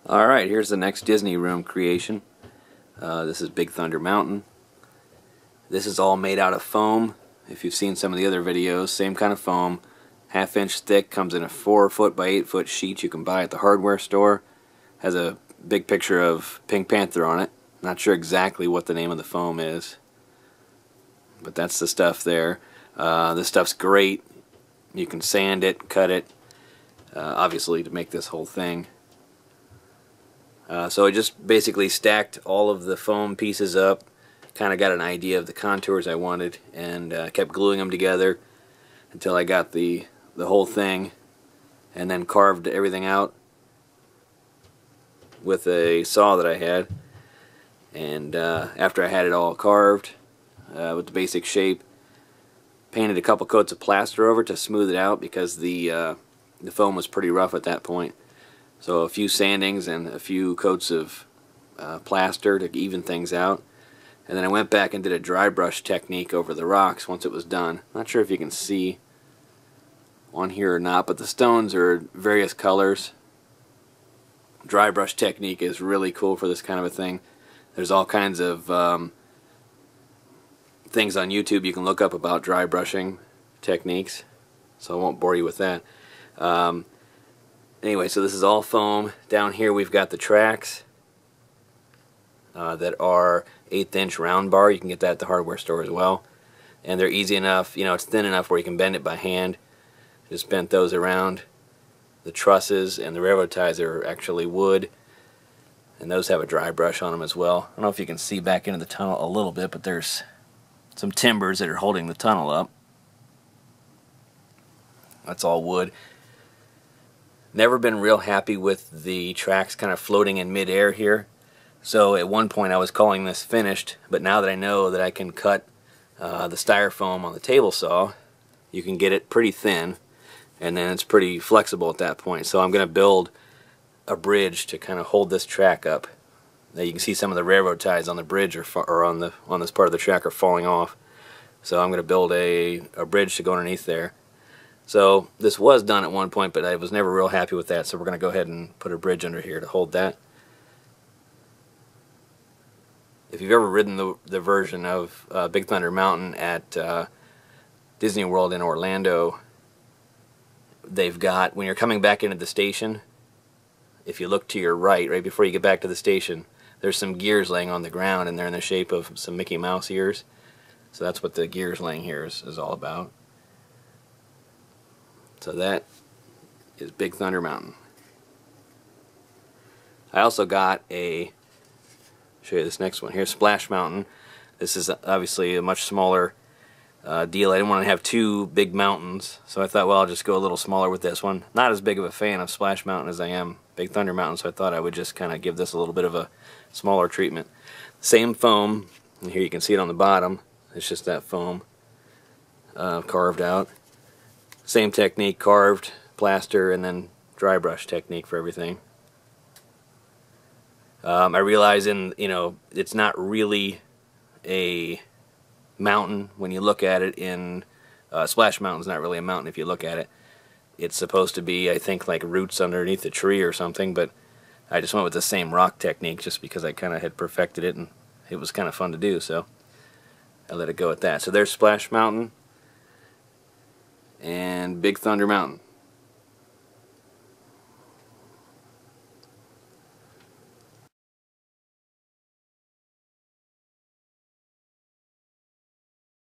Alright, here's the next Disney room creation. This is Big Thunder Mountain. This is all made out of foam. If you've seen some of the other videos, same kind of foam. 1/2 inch thick, comes in a 4-foot by 8-foot sheet you can buy at the hardware store. Has a big picture of Pink Panther on it. Not sure exactly what the name of the foam is, but that's the stuff there. This stuff's great. You can sand it, cut it, obviously to make this whole thing. So I just basically stacked all of the foam pieces up, kind of got an idea of the contours I wanted, and kept gluing them together until I got the whole thing, and then carved everything out with a saw that I had. And after I had it all carved with the basic shape, painted a couple coats of plaster over it to smooth it out because the foam was pretty rough at that point. So a few sandings and a few coats of plaster to even things out. And then I went back and did a dry brush technique over the rocks once it was done. Not sure if you can see on here or not, but the stones are various colors. Dry brush technique is really cool for this kind of a thing. There's all kinds of things on YouTube you can look up about dry brushing techniques, so I won't bore you with that. Anyway, so this is all foam. Down here we've got the tracks that are 1/8 inch round bar. You can get that at the hardware store as well. And they're easy enough, you know, it's thin enough where you can bend it by hand. Just bent those around. The trusses and the railroad ties are actually wood, and those have a dry brush on them as well. I don't know if you can see back into the tunnel a little bit, but there's some timbers that are holding the tunnel up. That's all wood. Never been real happy with the tracks kind of floating in midair here. So at one point I was calling this finished, but now that I know that I can cut the styrofoam on the table saw, you can get it pretty thin, and then it's pretty flexible at that point. So I'm going to build a bridge to kind of hold this track up. Now you can see some of the railroad ties on the bridge or on this part of the track are falling off. So I'm going to build a bridge to go underneath there. So this was done at one point, but I was never real happy with that, so we're going to go ahead and put a bridge under here to hold that. If you've ever ridden the version of Big Thunder Mountain at Disney World in Orlando, they've got, when you're coming back into the station, if you look to your right before you get back to the station, there's some gears laying on the ground, and they're in the shape of some Mickey Mouse ears. So that's what the gears laying here is all about. So that is Big Thunder Mountain. I also got show you this next one here, Splash Mountain. This is obviously a much smaller deal. I didn't want to have two big mountains, so I thought, well, I'll just go a little smaller with this one. Not as big of a fan of Splash Mountain as I am Big Thunder Mountain, so I thought I would just kind of give this a little bit of a smaller treatment. Same foam, and here you can see it on the bottom. It's just that foam carved out. Same technique, carved, plaster, and then dry brush technique for everything. I realize it's not really a mountain when you look at it in Splash Mountain's not really a mountain if you look at it. It's supposed to be, I think, like roots underneath a tree or something, but I just went with the same rock technique just because I kind of had perfected it and it was kind of fun to do, so I let it go at that. So there's Splash Mountain and Big Thunder Mountain.